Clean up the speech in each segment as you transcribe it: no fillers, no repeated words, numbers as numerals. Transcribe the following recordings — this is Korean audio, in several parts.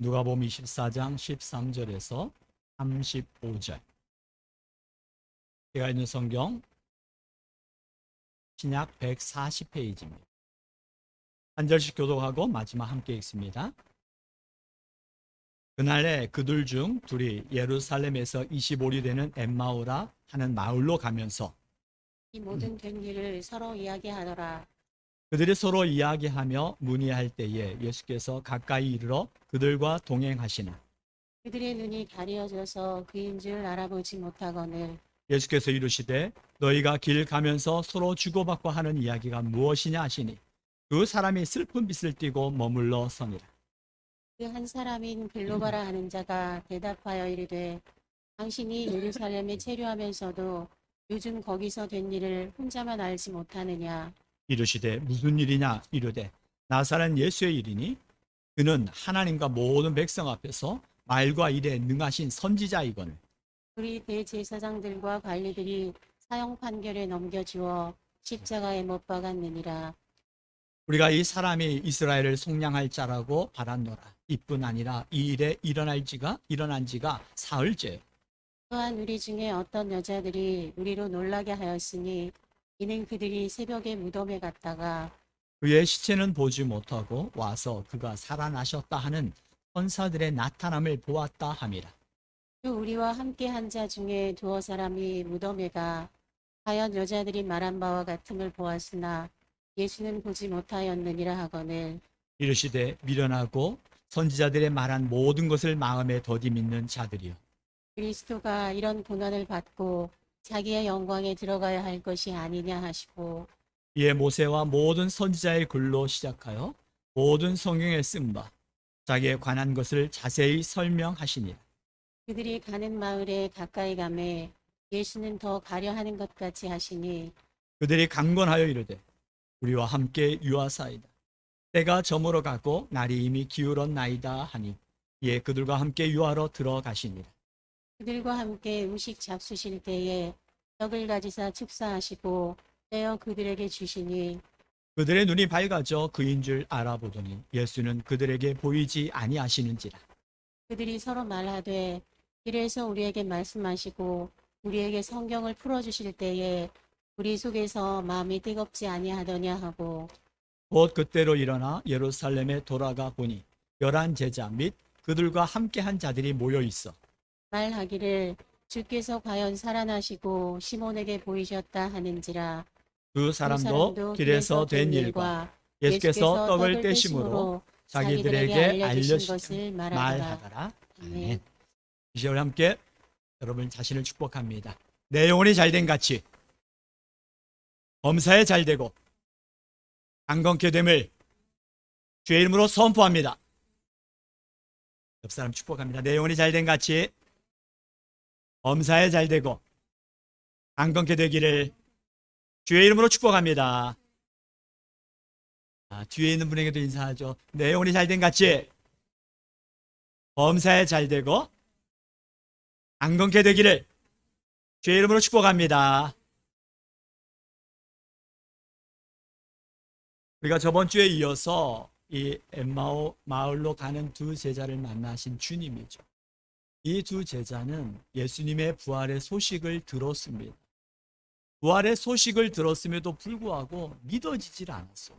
누가복음 24장 13절에서 35절. 제가 있는 성경 신약 140페이지입니다. 한 절씩 교독하고 마지막 함께 읽습니다. 그날에 그들 중 둘이 예루살렘에서 25리 되는 엠마오라 하는 마을로 가면서 이 모든 된 일을 서로 이야기하더라. 그들이 서로 이야기하며 문의할 때에 예수께서 가까이 이르러 그들과 동행하시나 그들의 눈이 가려져서 그인 줄 알아보지 못하거늘 예수께서 이르시되 너희가 길 가면서 서로 주고받고 하는 이야기가 무엇이냐 하시니 그 사람이 슬픈 빛을 띠고 머물러 서니라. 그 한 사람인 글로바라 하는 자가 대답하여 이르되 당신이 예루살렘에 체류하면서도 요즘 거기서 된 일을 혼자만 알지 못하느냐. 이르시되 무슨 일이냐 이르되 나사렛 예수의 일이니 그는 하나님과 모든 백성 앞에서 말과 일에 능하신 선지자이거늘 우리 대제사장들과 관리들이 사형 판결에 넘겨주어 십자가에 못 박았느니라. 우리가 이 사람이 이스라엘을 속량할 자라고 바랐노라. 이뿐 아니라 이 일에 일어난 지가 사흘째. 또한 우리 중에 어떤 여자들이 우리로 놀라게 하였으니 이는 그들이 새벽에 무덤에 갔다가 그의 시체는 보지 못하고 와서 그가 살아나셨다 하는 천사들의 나타남을 보았다 함이라. 또 우리와 함께 한 자 중에 두어 사람이 무덤에 가 하얀 여자들이 말한 바와 같음을 보았으나 예수는 보지 못하였느니라 하거늘 이르시되 미련하고 선지자들의 말한 모든 것을 마음에 더디 믿는 자들이여. 그리스도가 이런 고난을 받고 자기의 영광에 들어가야 할 것이 아니냐 하시고 이에 모세와 모든 선지자의 글로 시작하여 모든 성경에 쓴 바 자기에 관한 것을 자세히 설명하시니라. 그들이 가는 마을에 가까이 가매 예수는 더 가려 하는 것 같이 하시니 그들이 강건하여 이르되 우리와 함께 유하사이다. 때가 저물어 가고 날이 이미 기울었나이다 하니 이에 그들과 함께 유하러 들어가시니라. 그들과 함께 음식 잡수실 때에 떡을 가지사 축사하시고 떼어 그들에게 주시니 그들의 눈이 밝아져 그인 줄 알아보더니 예수는 그들에게 보이지 아니하시는지라. 그들이 서로 말하되 길에서 우리에게 말씀하시고 우리에게 성경을 풀어주실 때에 우리 속에서 마음이 뜨겁지 아니하더냐 하고 곧 그때로 일어나 예루살렘에 돌아가 보니 11 제자 및 그들과 함께한 자들이 모여 있어 말하기를 주께서 과연 살아나시고 시몬에게 보이셨다 하는지라. 그 두 사람도 길에서 된 일과 예수께서 떡을 떼심으로 자기들에게 알려주신 것을 말하더라. 아멘. 아멘. 이제 우리 함께 여러분 자신을 축복합니다. 내 영혼이 잘된 같이 범사에 잘되고 강건케 됨을 주의 이름으로 선포합니다. 옆 사람 축복합니다. 내 영혼이 잘된 같이 범사에 잘되고 강건케 되기를 주의 이름으로 축복합니다. 뒤에 있는 분에게도 인사하죠. 내 영혼이 잘된 같이 범사에 잘되고 강건케 되기를 주의 이름으로 축복합니다. 우리가 저번 주에 이어서 이 엠마오 마을로 가는 두 제자를 만나신 주님이죠. 이 두 제자는 예수님의 부활의 소식을 들었습니다. 부활의 소식을 들었음에도 불구하고 믿어지질 않았어.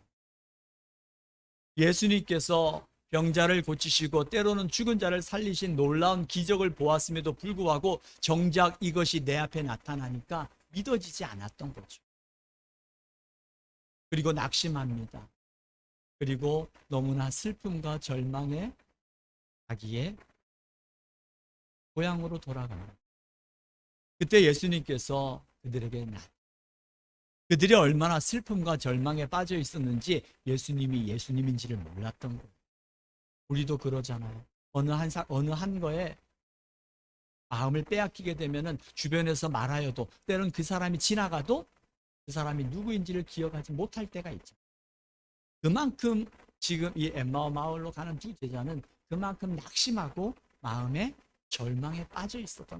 예수님께서 병자를 고치시고 때로는 죽은 자를 살리신 놀라운 기적을 보았음에도 불구하고 정작 이것이 내 앞에 나타나니까 믿어지지 않았던 거죠. 그리고 낙심합니다. 그리고 너무나 슬픔과 절망에 자기의 고향으로 돌아갑니다. 그때 예수님께서 그들이 얼마나 슬픔과 절망에 빠져 있었는지 예수님이 예수님인지를 몰랐던 거예요. 우리도 그러잖아요. 어느 한 거에 마음을 빼앗기게 되면은 주변에서 말하여도 때론 그 사람이 지나가도 그 사람이 누구인지를 기억하지 못할 때가 있죠. 그만큼 지금 이 엠마오 마을로 가는 두 제자는 그만큼 낙심하고 마음에 절망에 빠져 있었던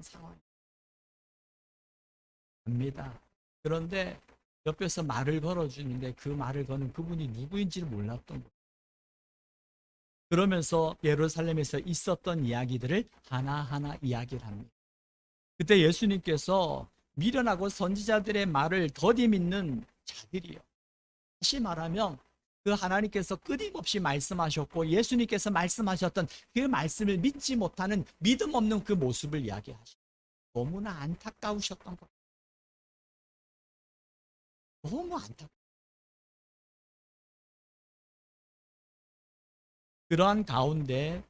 상황입니다. 그런데 옆에서 말을 걸어주는데 그 말을 거는 그분이 누구인지를 몰랐던 거예요. 그러면서 예루살렘에서 있었던 이야기들을 하나하나 이야기를 합니다. 그때 예수님께서 미련하고 선지자들의 말을 더디 믿는 자들이요. 다시 말하면 그 하나님께서 끊임없이 말씀하셨고 예수님께서 말씀하셨던 그 말씀을 믿지 못하는 믿음 없는 그 모습을 이야기하시고 너무나 안타까우셨던 것. 너무 안타까워. 그러한 가운데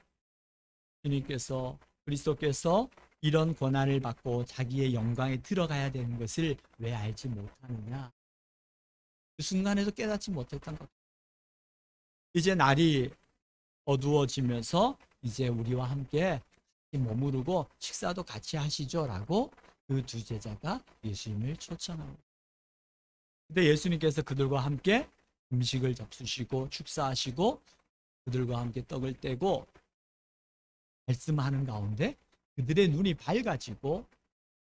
주님께서 그리스도께서 이런 고난을 받고 자기의 영광에 들어가야 되는 것을 왜 알지 못하느냐. 그 순간에도 깨닫지 못했던 것. 이제 날이 어두워지면서 이제 우리와 함께 머무르고 식사도 같이 하시죠 라고 그 두 제자가 예수님을 초청합니다. 근데 예수님께서 그들과 함께 음식을 잡수시고 축사하시고 그들과 함께 떡을 떼고 말씀하는 가운데 그들의 눈이 밝아지고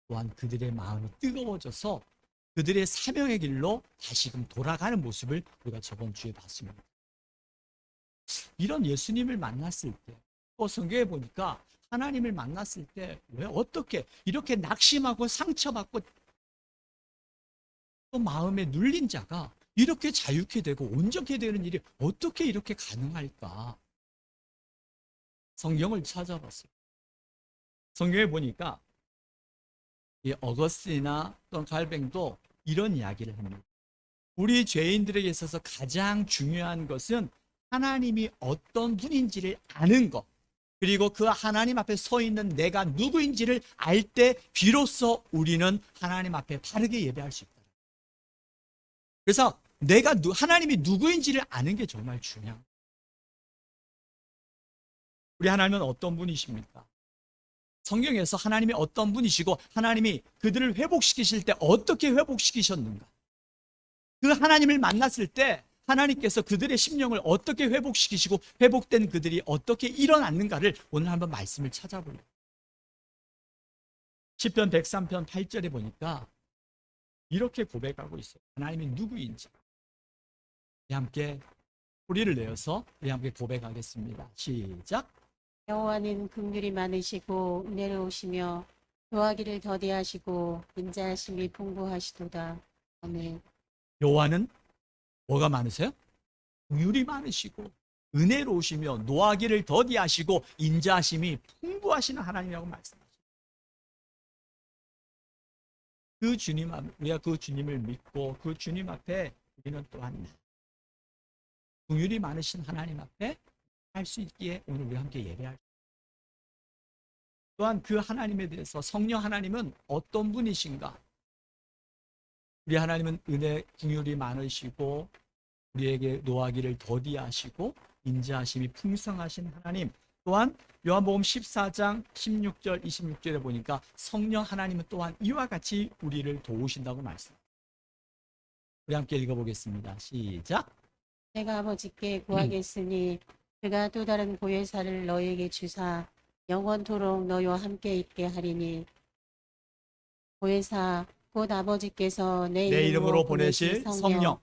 또한 그들의 마음이 뜨거워져서 그들의 사명의 길로 다시금 돌아가는 모습을 우리가 저번 주에 봤습니다. 이런 예수님을 만났을 때, 또 성경에 보니까 하나님을 만났을 때 왜 어떻게 이렇게 낙심하고 상처받고 또 마음에 눌린 자가 이렇게 자유케 되고 온전케 되는 일이 어떻게 이렇게 가능할까? 성경을 찾아봤어요. 성경에 보니까 이 어거스티나 또는 칼뱅도 이런 이야기를 합니다. 우리 죄인들에게 있어서 가장 중요한 것은 하나님이 어떤 분인지를 아는 것, 그리고 그 하나님 앞에 서 있는 내가 누구인지를 알 때 비로소 우리는 하나님 앞에 바르게 예배할 수 있다. 그래서 내가 하나님이 누구인지를 아는 게 정말 중요합니다. 우리 하나님은 어떤 분이십니까? 성경에서 하나님이 어떤 분이시고 하나님이 그들을 회복시키실 때 어떻게 회복시키셨는가? 그 하나님을 만났을 때 하나님께서 그들의 심령을 어떻게 회복시키시고 회복된 그들이 어떻게 일어났는가를 오늘 한번 말씀을 찾아볼래요. 시편 103편 8절에 보니까 이렇게 고백하고 있어요. 하나님이 누구인지. 우리 함께 소리를 내어서 우리 함께 고백하겠습니다. 시작. 여호와는 긍휼이 많으시고 은혜로우시며 도하기를 더디하시고 인자하심이 풍부하시도다. 아멘. 여호와는 뭐가 많으세요? 긍휼이 많으시고 은혜로우시며 노하기를 더디하시고 인자하심이 풍부하시는 하나님이라고 말씀하십니다. 그 주님 우리가 그 주님을 믿고 그 주님 앞에 우리는 또한 긍휼이 많으신 하나님 앞에 할 수 있기에 오늘 우리 함께 예배할. 또한 그 하나님에 대해서 성령 하나님은 어떤 분이신가? 우리 하나님은 은혜 긍휼이 많으시고 우리에게 노하기를 더디하시고 인자하심이 풍성하신 하나님. 또한 요한복음 14장 16절 26절에 보니까 성령 하나님은 또한 이와 같이 우리를 도우신다고 말씀합니다. 우리 함께 읽어보겠습니다. 시작. 내가 아버지께 구하겠으니 그가 또 다른 보혜사를 너희에게 주사 영원토록 너희와 함께 있게 하리니 보혜사 곧 아버지께서 내 이름으로 보내실 성령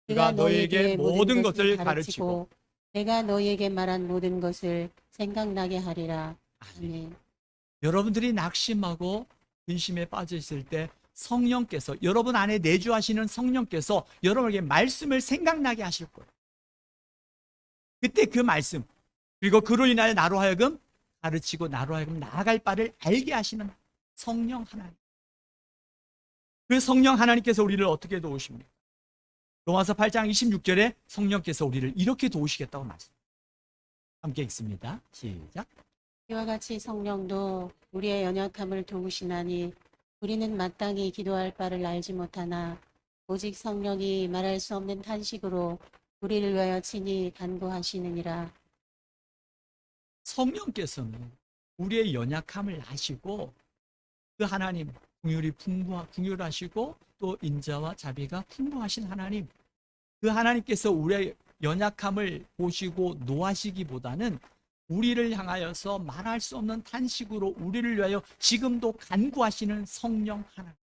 그가 너희에게 모든 것을 가르치고 내가 너희에게 말한 모든 것을 생각나게 하리라. 아멘. 여러분들이 낙심하고 근심에 빠져 있을 때 성령께서 여러분 안에 내주하시는 성령께서 여러분에게 말씀을 생각나게 하실 거예요. 그때 그 말씀 그리고 그로 인하여 나로 하여금 가르치고 나로 하여금 나아갈 바를 알게 하시는 성령 하나님. 그 성령 하나님께서 우리를 어떻게 도우십니까? 로마서 8장 26절에 성령께서 우리를 이렇게 도우시겠다고 말씀합니다. 함께 읽습니다. 시작. 이와 같이 성령도 우리의 연약함을 도우시나니 우리는 마땅히 기도할 바를 알지 못하나 오직 성령이 말할 수 없는 탄식으로 우리를 위하여 친히 간구하시느니라. 성령께서는 우리의 연약함을 아시고 그 하나님 긍휼하시고 또 인자와 자비가 풍부하신 하나님, 그 하나님께서 우리의 연약함을 보시고 노하시기보다는 우리를 향하여서 말할 수 없는 탄식으로 우리를 위하여 지금도 간구하시는 성령 하나님.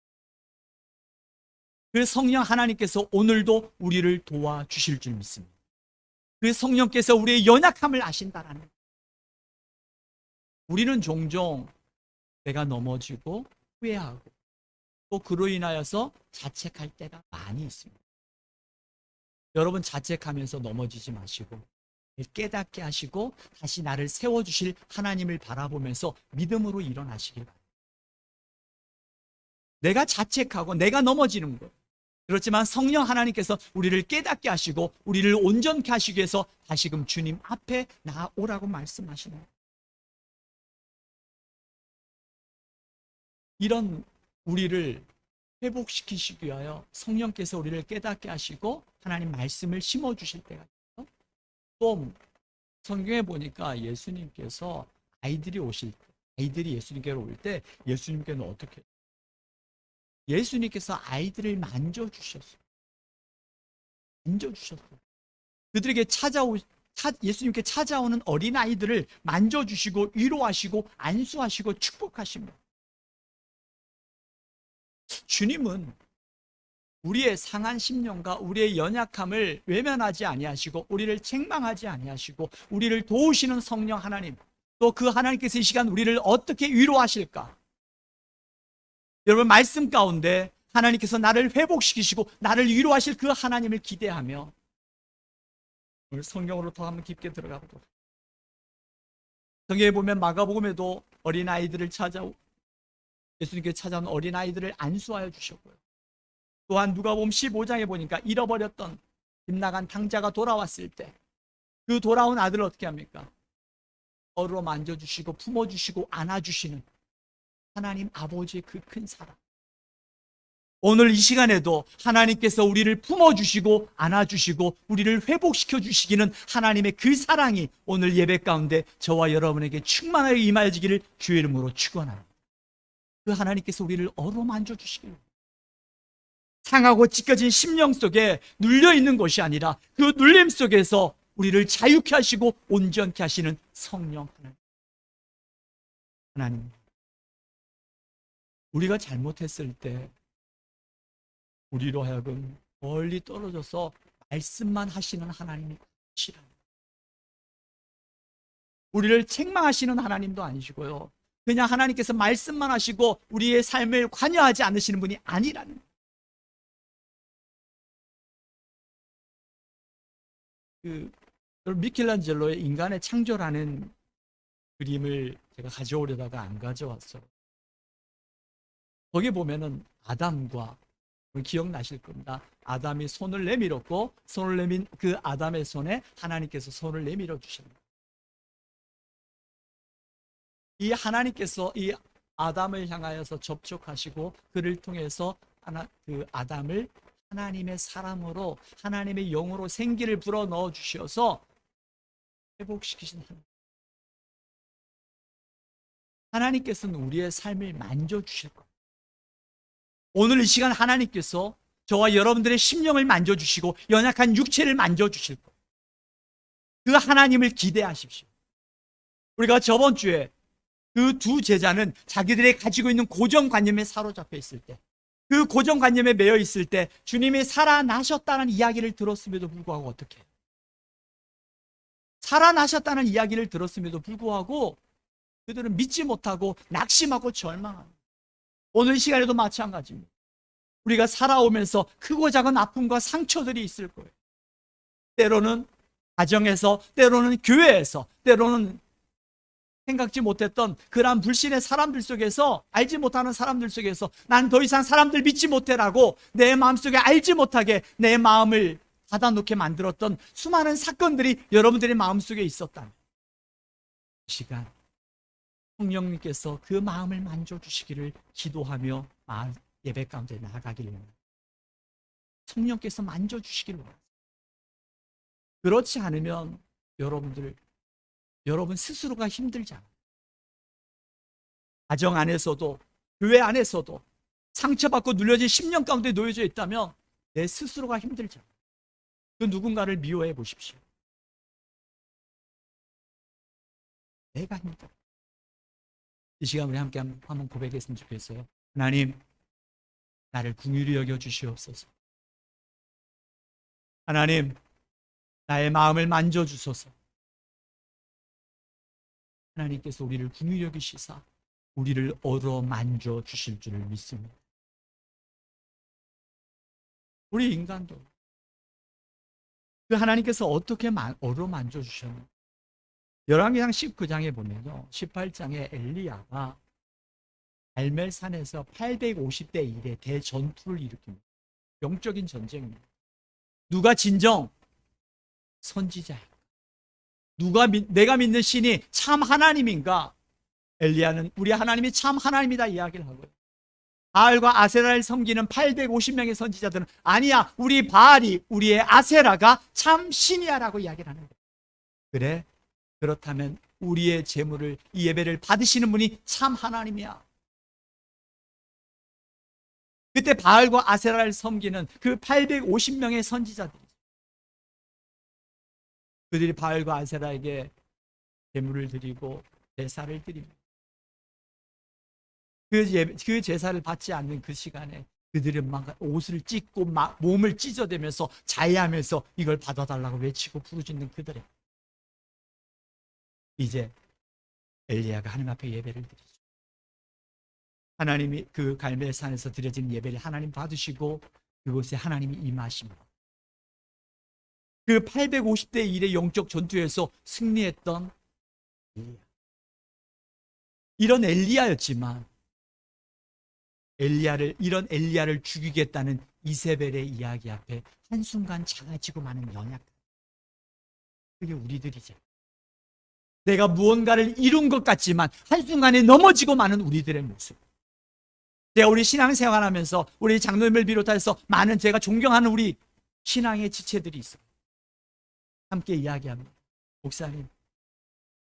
그 성령 하나님께서 오늘도 우리를 도와주실 줄 믿습니다. 그 성령께서 우리의 연약함을 아신다라는 거예요. 우리는 종종 내가 넘어지고 후회하고 또 그로 인하여서 자책할 때가 많이 있습니다. 여러분, 자책하면서 넘어지지 마시고 깨닫게 하시고 다시 나를 세워주실 하나님을 바라보면서 믿음으로 일어나시길 바랍니다. 내가 자책하고 내가 넘어지는 것, 그렇지만 성령 하나님께서 우리를 깨닫게 하시고 우리를 온전케 하시기 위해서 다시금 주님 앞에 나오라고 말씀하시는 거예요. 이런 우리를 회복시키시기 위하여 성령께서 우리를 깨닫게 하시고 하나님 말씀을 심어주실 때가 있어요. 또 성경에 보니까 예수님께서 아이들이 예수님께로 올 때 예수님께는 어떻게 해요? 예수님께서 아이들을 만져주셨어요. 그들에게 예수님께 찾아오는 어린아이들을 만져주시고 위로하시고 안수하시고 축복하십니다. 주님은 우리의 상한 심령과 우리의 연약함을 외면하지 아니하시고 우리를 책망하지 아니하시고 우리를 도우시는 성령 하나님, 또 그 하나님께서 이 시간 우리를 어떻게 위로하실까? 여러분, 말씀 가운데 하나님께서 나를 회복시키시고 나를 위로하실 그 하나님을 기대하며 오늘 성경으로 더 한번 깊게 들어가 보도록. 성경에 보면 마가복음에도 어린아이들을 예수님께 찾아온 어린아이들을 안수하여 주셨고요. 또한 누가복음 15장에 보니까 잃어버렸던 빗나간 탕자가 돌아왔을 때 그 돌아온 아들을 어떻게 합니까? 어루로 만져주시고 품어주시고 안아주시는 하나님 아버지의 그 큰 사랑. 오늘 이 시간에도 하나님께서 우리를 품어주시고 안아주시고 우리를 회복시켜 주시기는 하나님의 그 사랑이 오늘 예배 가운데 저와 여러분에게 충만하여 임하여지기를 주의 이름으로 축원합니다. 그 하나님께서 우리를 어루만져 주시기를, 상하고 찢겨진 심령 속에 눌려있는 것이 아니라 그 눌림 속에서 우리를 자유케 하시고 온전케 하시는 성령 하나님. 우리가 잘못했을 때 우리로 하여금 멀리 떨어져서 말씀만 하시는 하나님이 아니시라. 우리를 책망하시는 하나님도 아니시고요, 그냥 하나님께서 말씀만 하시고 우리의 삶을 관여하지 않으시는 분이 아니라는 미켈란젤로의 인간의 창조라는 그림을 제가 가져오려다가 안 가져왔어요. 거기 보면은 아담과, 기억나실 겁니다. 아담이 손을 내밀었고 손을 내민 그 아담의 손에 하나님께서 손을 내밀어 주십니다. 이 하나님께서 이 아담을 향하여서 접촉하시고 그를 통해서 그 아담을 하나님의 사람으로, 하나님의 영으로 생기를 불어 넣어 주셔서 회복시키신 하나님께서는 우리의 삶을 만져주실 겁니다. 오늘 이 시간 하나님께서 저와 여러분들의 심령을 만져주시고 연약한 육체를 만져주실 거예요. 그 하나님을 기대하십시오. 우리가 저번 주에 그 두 제자는 자기들이 가지고 있는 고정관념에 사로잡혀 있을 때, 그 고정관념에 매여 있을 때 주님이 살아나셨다는 이야기를 들었음에도 불구하고 어떻게 해요? 살아나셨다는 이야기를 들었음에도 불구하고 그들은 믿지 못하고 낙심하고 절망합니다. 오늘 이 시간에도 마찬가지입니다. 우리가 살아오면서 크고 작은 아픔과 상처들이 있을 거예요. 때로는 가정에서, 때로는 교회에서, 때로는 생각지 못했던 그러한 불신의 사람들 속에서, 알지 못하는 사람들 속에서 난 더 이상 사람들 믿지 못해라고 내 마음속에 알지 못하게 내 마음을 닫아놓게 만들었던 수많은 사건들이 여러분들의 마음속에 있었다면, 이 시간 성령님께서 그 마음을 만져주시기를 기도하며 예배 가운데 나아가기를 원합니다. 성령께서 만져주시기를 원합니다. 그렇지 않으면 여러분 스스로가 힘들잖아요. 가정 안에서도 교회 안에서도 상처받고 눌려진 심령 가운데 놓여져 있다면 내 스스로가 힘들잖아요. 그 누군가를 미워해 보십시오. 내가 힘들어. 이 시간 우리 함께 한번 고백했으면 좋겠어요. 하나님, 나를 긍휼히 여겨 주시옵소서. 하나님, 나의 마음을 만져주소서. 하나님께서 우리를 긍휼히 여기시사 우리를 어루만져 주실 줄을 믿습니다. 우리 인간도 그 하나님께서 어떻게 어루만져 주셨나? 열왕기상 19장에 보면요, 18장에 엘리야가 갈멜산에서 850대 1의 대전투를 일으킵니다. 영적인 전쟁입니다. 누가 진정 선지자야? 내가 믿는 신이 참 하나님인가? 엘리야는 우리 하나님이 참 하나님이다 이야기를 하고요. 바알과 아세라를 섬기는 850명의 선지자들은 아니야, 우리 바알이, 우리의 아세라가 참 신이야라고 이야기를 하는 거예요. 그래? 그렇다면 우리의 제물을, 이 예배를 받으시는 분이 참 하나님이야. 그때 바알과 아세라를 섬기는 그 850명의 선지자들이, 그들이 바알과 아세라에게 제물을 드리고 제사를 드립니다. 그 제사를 받지 않는 그 시간에 그들은 막 옷을 찢고 막 몸을 찢어대면서 자해하면서 이걸 받아달라고 외치고 부르짖는 그들의, 이제 엘리야가 하나님 앞에 예배를 드리죠. 하나님이 그 갈멜산에서 드려진 예배를 하나님 받으시고 그곳에 하나님이 임하십니다. 그 850대 1의 영적 전투에서 승리했던 엘리야. 이런 엘리야였지만 이런 엘리야를 죽이겠다는 이세벨의 이야기 앞에 한순간 작아지고 마는 연약. 그게 우리들이죠. 내가 무언가를 이룬 것 같지만 한순간에 넘어지고 마는 우리들의 모습. 제가 우리 신앙생활하면서 우리 장로님을 비롯해서 많은 제가 존경하는 우리 신앙의 지체들이 있어요. 함께 이야기합니다. 목사님,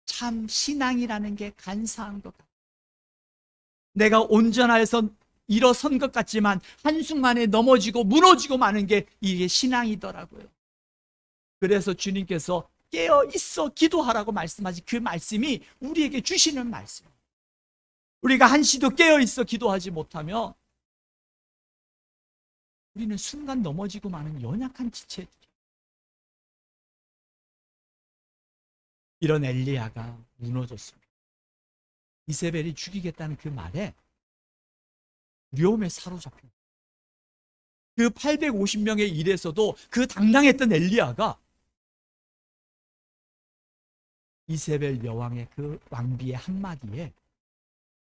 참 신앙이라는 게 간사한 것 같아요. 내가 온전해서 일어선 것 같지만 한순간에 넘어지고 무너지고 마는 게 이게 신앙이더라고요. 그래서 주님께서 깨어 있어 기도하라고 말씀하신 그 말씀이 우리에게 주시는 말씀. 우리가 한시도 깨어 있어 기도하지 못하면 우리는 순간 넘어지고 마는 연약한 지체들이. 이런 엘리야가 무너졌습니다. 이세벨이 죽이겠다는 그 말에 두려움에 사로잡힌, 그 850명의 일에서도 그 당당했던 엘리야가 이세벨 여왕의 그 왕비의 한마디에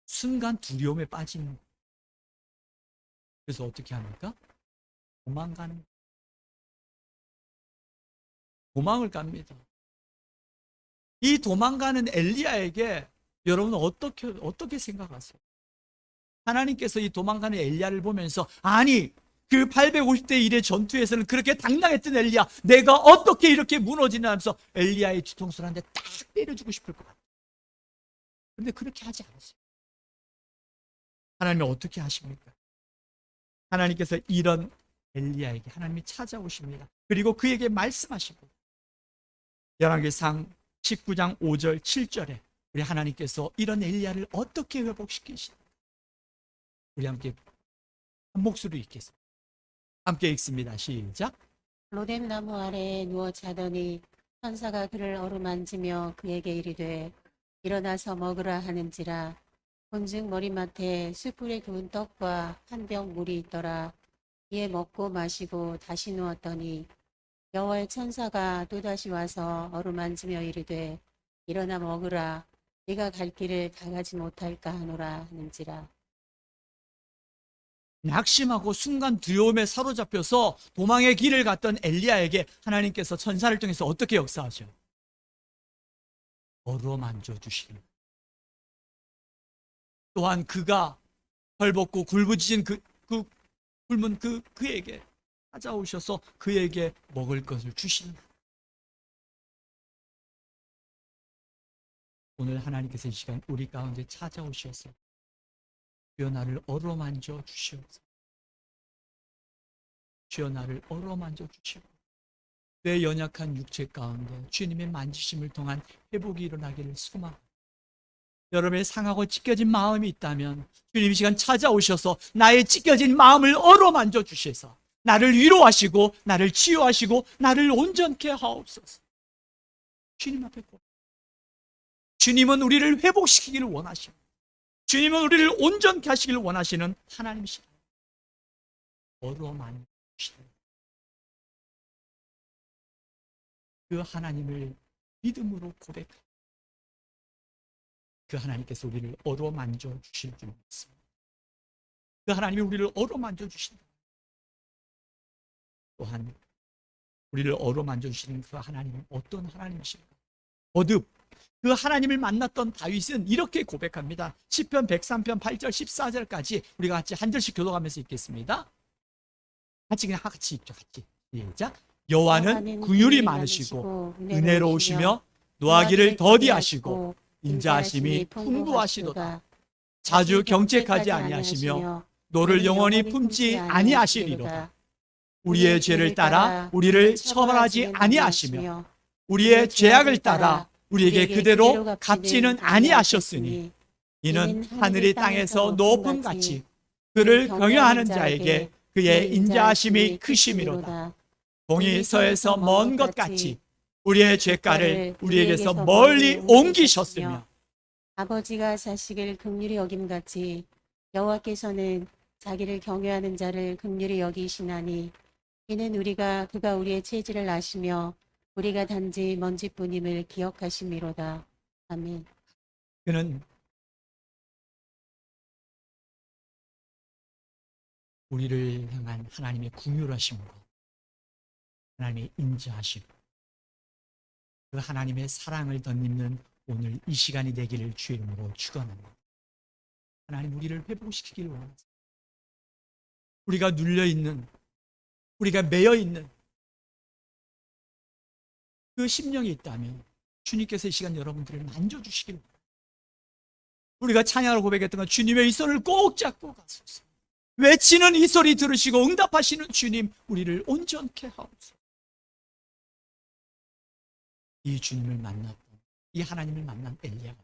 순간 두려움에 빠지는. 그래서 어떻게 합니까? 도망을 갑니다. 이 도망가는 엘리야에게 여러분 어떻게 생각하세요? 하나님께서 이 도망가는 엘리야를 보면서 아니, 그 850대 1의 전투에서는 그렇게 당당했던 엘리야, 내가 어떻게 이렇게 무너지나 하면서 엘리야의 뒤통수를 한 대 딱 때려주고 싶을 것 같아요. 그런데 그렇게 하지 않았어요. 하나님이 어떻게 하십니까? 하나님께서 이런 엘리야에게 하나님이 찾아오십니다. 그리고 그에게 말씀하시고, 열왕기상 19장 5절 7절에 우리 하나님께서 이런 엘리야를 어떻게 회복시키시는가? 우리 함께 한 목소리 읽겠습니다. 함께 읽습니다. 시작. 로뎀 나무 아래에 누워 자더니 천사가 그를 어루만지며 그에게 이르되 일어나서 먹으라 하는지라. 본즉 머리맡에 숯불에 구운 떡과 한 병 물이 있더라. 이에 먹고 마시고 다시 누웠더니 여호와의 천사가 또다시 와서 어루만지며 이르되 일어나 먹으라. 네가 갈 길을 다 가지 못할까 하노라 하는지라. 낙심하고 순간 두려움에 사로잡혀서 도망의 길을 갔던 엘리야에게 하나님께서 천사를 통해서 어떻게 역사하죠? 어루만져 주시는. 또한 그가 헐벗고 굴부짖은 굶은 그에게 찾아오셔서 그에게 먹을 것을 주시는. 오늘 하나님께서 이 시간 우리 가운데 찾아오셔서 주여 나를 어루만져 주시옵소서. 주여 나를 어루만져 주시고 내 연약한 육체 가운데 주님의 만지심을 통한 회복이 일어나기를 소망합니다. 여러분의 상하고 찢겨진 마음이 있다면 주님 이 시간 찾아오셔서 나의 찢겨진 마음을 어루만져 주셔서 나를 위로하시고 나를 치유하시고 나를 온전케 하옵소서. 주님 앞에 고백. 주님은 우리를 회복시키기를 원하시고 주님은 우리를 온전케 하시기를 원하시는 하나님이시다. 어루만 주시는 그 하나님을 믿음으로 고백합니다. 그 하나님께서 우리를 어루만져 주실 줄 믿습니다. 그 하나님이 우리를 어루만져 주신다. 또한 우리를 어루만져 주시는 그 하나님은 어떤 하나님이실까? 거듭 그 하나님을 만났던 다윗은 이렇게 고백합니다. 시편 103편 8절 14절까지 우리가 같이 한 절씩 교독하면서 읽겠습니다. 같이 그냥 같이 읽죠. 같이 시작. 여호와는 긍휼이 많으시고 은혜로우시며 노하기를 더디하시고 인자하심이 풍부하시도다. 자주 경책하지 아니하시며 노를 영원히 품지 아니하시리로다. 우리의 죄를 따라 우리를 처벌하지 아니하시며 우리의 죄악을 따라 우리에게 그대로 갚지는 아니하셨으니 이는 하늘이 땅에서 높음같이 그를 경외하는 자에게 그의 인자하심이 크심이로다. 동이 서에서 먼 것 같이 우리의 죄가를 우리에게서 멀리 옮기셨으며 아버지가 자식을 긍휼히 여김같이 여호와께서는 자기를 경외하는 자를 긍휼히 여기시나니 이는 우리가 그가 우리의 체질을 아시며 우리가 단지 먼지뿐임을 기억하심이로다. 아멘. 그는 우리를 향한 하나님의 긍휼하심으로 하나님의 인자하심으로 그 하나님의 사랑을 덧입는 오늘 이 시간이 되기를 주의 이름으로 축원합니다. 하나님 우리를 회복시키기를 원합니다. 우리가 눌려있는 우리가 매여있는 그 심령이 있다면 주님께서 이 시간 여러분들을 만져주시기를 원합니다. 우리가 찬양으로 고백했던 건 주님의 이 손을 꼭 잡고 가소서. 외치는 이 소리 들으시고 응답하시는 주님 우리를 온전케 하옵소서. 이 주님을 만났던 이 하나님을 만난 엘리야가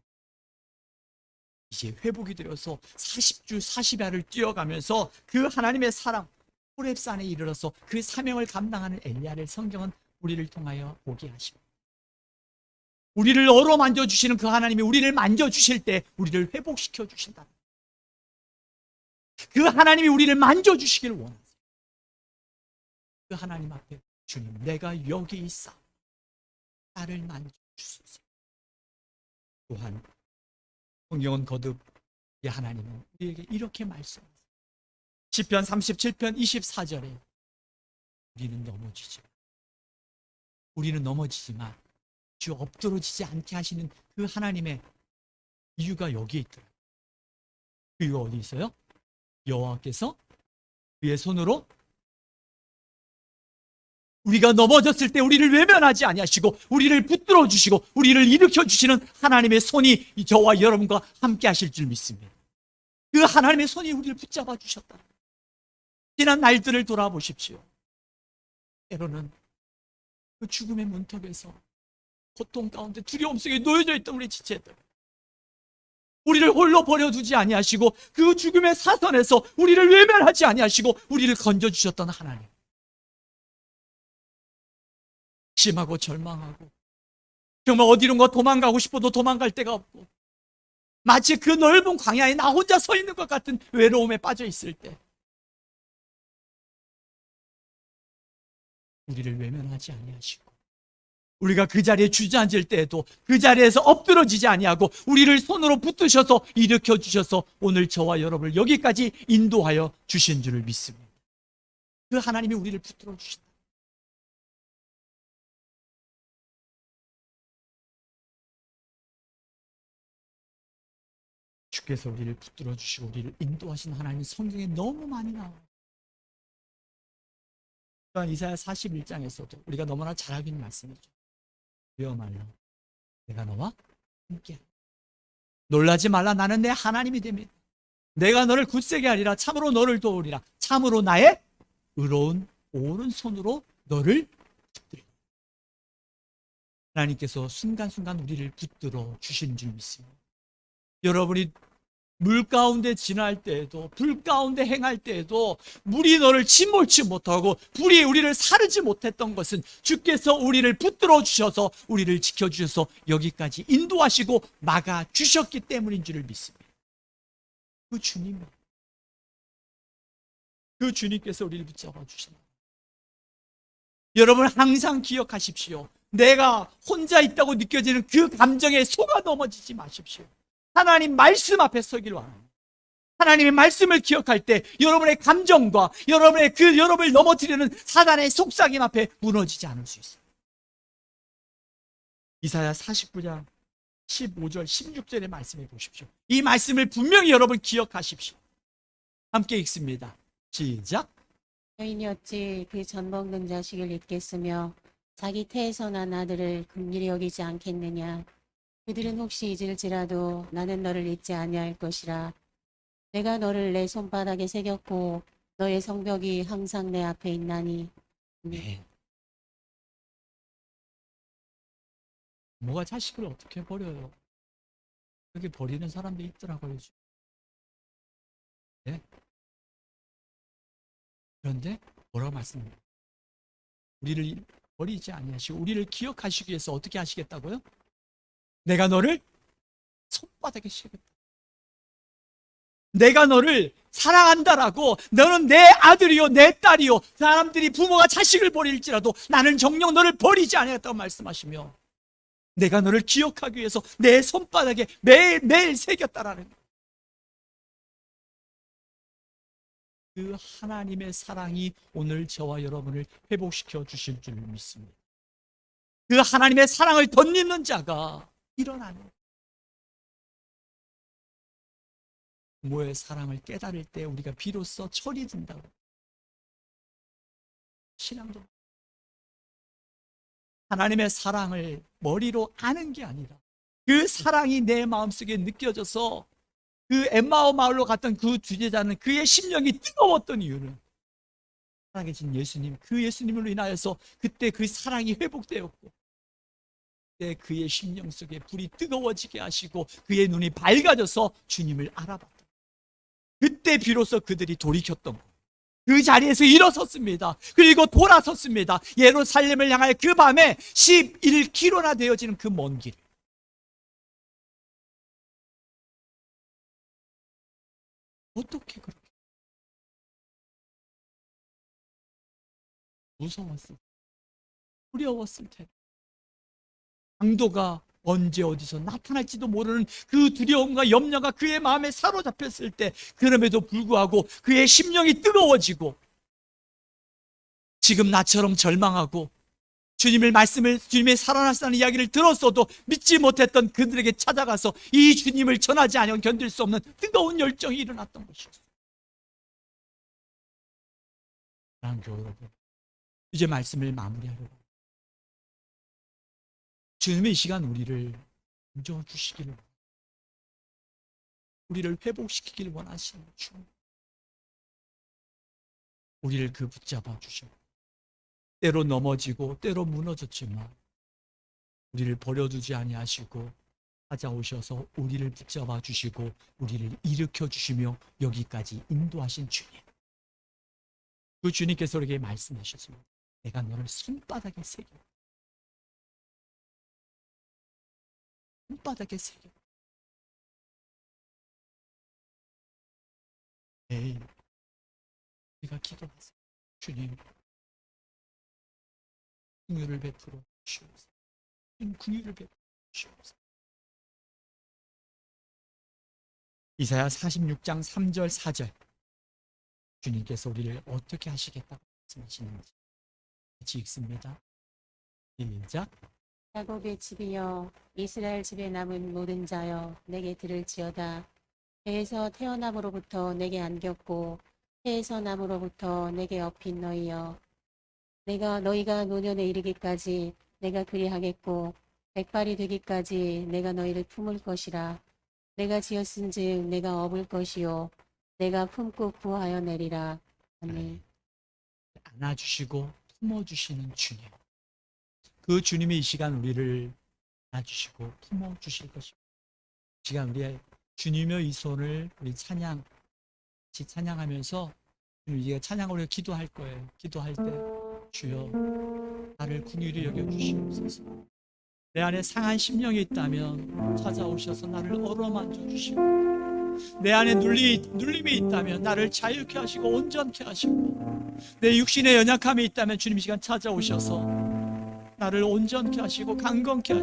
이제 회복이 되어서 40주 40야를 뛰어가면서 그 하나님의 사랑 호렙산에 이르러서 그 사명을 감당하는 엘리야를 성경은 우리를 통하여 보게 하십니다. 우리를 어루만져 주시는 그 하나님이 우리를 만져주실 때 우리를 회복시켜 주신다. 그 하나님이 우리를 만져주시기를 원하세요. 그 하나님 앞에 주님 내가 여기 있어 나를 만져주소서. 또한 성경은 거듭 이 하나님은 우리에게 이렇게 말씀하세요. 시편 37편 24절에 우리는 넘어지지만 주 엎드러지지 않게 하시는 그 하나님의 이유가 여기에 있더라고요. 그 이유가 어디 있어요? 여호와께서 그의 손으로 우리가 넘어졌을 때 우리를 외면하지 아니하시고 우리를 붙들어 주시고 우리를 일으켜 주시는 하나님의 손이 저와 여러분과 함께 하실 줄 믿습니다. 그 하나님의 손이 우리를 붙잡아 주셨다. 지난 날들을 돌아보십시오. 때로는 그 죽음의 문턱에서 고통 가운데 두려움 속에 놓여져 있던 우리 지체들 우리를 홀로 버려두지 아니하시고 그 죽음의 사선에서 우리를 외면하지 아니하시고 우리를 건져주셨던 하나님. 심하고 절망하고 정말 어디론가 도망가고 싶어도 도망갈 데가 없고 마치 그 넓은 광야에 나 혼자 서 있는 것 같은 외로움에 빠져 있을 때 우리를 외면하지 아니하시고 우리가 그 자리에 주저앉을 때에도 그 자리에서 엎드러지지 아니하고 우리를 손으로 붙드셔서 일으켜 주셔서 오늘 저와 여러분을 여기까지 인도하여 주신 줄을 믿습니다. 그 하나님이 우리를 붙들어 주신다. 주께서 우리를 붙들어 주시고 우리를 인도하신 하나님이 성경에 너무 많이 나와요. 이사야 41장에서도 우리가 너무나 잘 알고 있는 말씀이죠. 두려워 말라 내가 너와 함께하리라. 놀라지 말라 나는 내 하나님이 됩니다. 내가 너를 굳세게 하리라. 참으로 너를 도우리라. 참으로 나의 의로운 오른손으로 너를 붙들리라. 하나님께서 순간순간 우리를 붙들어 주시는 줄 믿습니다. 여러분이 물 가운데 지날 때에도, 불 가운데 행할 때에도 물이 너를 침몰치 못하고 불이 우리를 사르지 못했던 것은 주께서 우리를 붙들어 주셔서 우리를 지켜주셔서 여기까지 인도하시고 막아주셨기 때문인 줄을 믿습니다. 그 주님, 그 주님께서 우리를 붙잡아 주신다. 여러분 항상 기억하십시오. 내가 혼자 있다고 느껴지는 그 감정에 속아 넘어지지 마십시오. 하나님 말씀 앞에 서길 원합니다. 하나님의 말씀을 기억할 때 여러분의 감정과 여러분을 넘어뜨리는 사단의 속삭임 앞에 무너지지 않을 수 있어요. 이사야 49장 15절 16절의 말씀을 보십시오. 이 말씀을 분명히 여러분 기억하십시오. 함께 읽습니다. 시작. 여인이 어찌 그 젖 먹는 자식을 잊겠으며 자기 태에서 난 아들을 긍휼히 여기지 않겠느냐. 그들은 혹시 잊을지라도 나는 너를 잊지 아니할 것이라. 내가 너를 내 손바닥에 새겼고 너의 성벽이 항상 내 앞에 있나니. 네. 부모가 자식을 어떻게 버려요? 여기 버리는 사람도 있더라고요. 네? 그런데 뭐라고 말씀합니까? 우리를 버리지 아니하시고 우리를 기억하시기 위해서 어떻게 하시겠다고요? 내가 너를 손바닥에 새겼다. 내가 너를 사랑한다라고, 너는 내 아들이요 내 딸이요, 사람들이 부모가 자식을 버릴지라도 나는 정녕 너를 버리지 않았다고 말씀하시며 내가 너를 기억하기 위해서 내 손바닥에 매일매일 새겼다라는 거예요. 그 하나님의 사랑이 오늘 저와 여러분을 회복시켜 주실 줄 믿습니다. 그 하나님의 사랑을 덧입는 자가 일어나는, 부모의 사랑을 깨달을 때 우리가 비로소 철이 든다고. 신앙도 하나님의 사랑을 머리로 아는 게 아니라 그 사랑이 내 마음속에 느껴져서 그 엠마오 마을로 갔던 그 주제자는 그의 심령이 뜨거웠던 이유는 살아계신 예수님, 그 예수님으로 인하여서 그때 그 사랑이 회복되었고 그때 그의 심령 속에 불이 뜨거워지게 하시고 그의 눈이 밝아져서 주님을 알아봤다. 그때 비로소 그들이 돌이켰던 거예요. 그 자리에서 일어섰습니다. 그리고 돌아섰습니다. 예루살렘을 향하여 그 밤에 11km나 되어지는 그 먼 길. 어떻게 그렇게 무서웠을, 두려웠을 텐데, 강도가 언제 어디서 나타날지도 모르는 그 두려움과 염려가 그의 마음에 사로잡혔을 때, 그럼에도 불구하고 그의 심령이 뜨거워지고 지금 나처럼 절망하고 주님의 살아났다는 이야기를 들었어도 믿지 못했던 그들에게 찾아가서 이 주님을 전하지 않으면 견딜 수 없는 뜨거운 열정이 일어났던 것이었어요. 사랑하는 교회 여러분, 이제 말씀을 마무리하려고 주님의 이 시간 우리를 인정주시기를, 우리를 회복시키기를 원하시는 주, 우리를 그 붙잡아 주시고 때로 넘어지고 때로 무너졌지만 우리를 버려두지 아니하시고 찾아오셔서 우리를 붙잡아 주시고 우리를 일으켜 주시며 여기까지 인도하신 주님, 그 주님께서 우리에게 말씀하셨습니다. 내가 너를 손바닥에 새겨, 손바닥에 새겨. 매일 우리가 기도하세요. 주님, 긍휼을 베풀어 주시옵소서. 긍휼을 베풀어 주시옵소서. 이사야 46장 3절 4절, 주님께서 우리를 어떻게 하시겠다고 말씀하시는지 같이 읽습니다. 시작. 야곱의 집이여, 이스라엘 집에 남은 모든 자여, 내게 들을지어다. 배에서 태어남으로부터 내게 안겼고 태에서 남으로부터 내게 업힌 너희여, 내가 너희가 노년에 이르기까지 내가 그리하겠고 백발이 되기까지 내가 너희를 품을 것이라. 내가 지었은즉 내가 업을 것이요 내가 품고 구하여 내리라. 아멘. 안아주시고 품어주시는 주님, 그 주님이 이 시간 우리를 안아주시고 품어주실 것입니다. 이 시간 우리의 주님의 이 손을 우리 같이 찬양하면서 우리가 찬양으로 기도할 거예요. 기도할 때 주여 나를 궁휼히 여겨 주시옵소서. 내 안에 상한 심령이 있다면 찾아오셔서 나를 어루만져 주시고, 내 안에 눌림이 있다면 나를 자유케 하시고 온전케 하시고, 내 육신에 연약함이 있다면 주님 이 시간 찾아오셔서 나를 온전케 하시고 강건케 하시고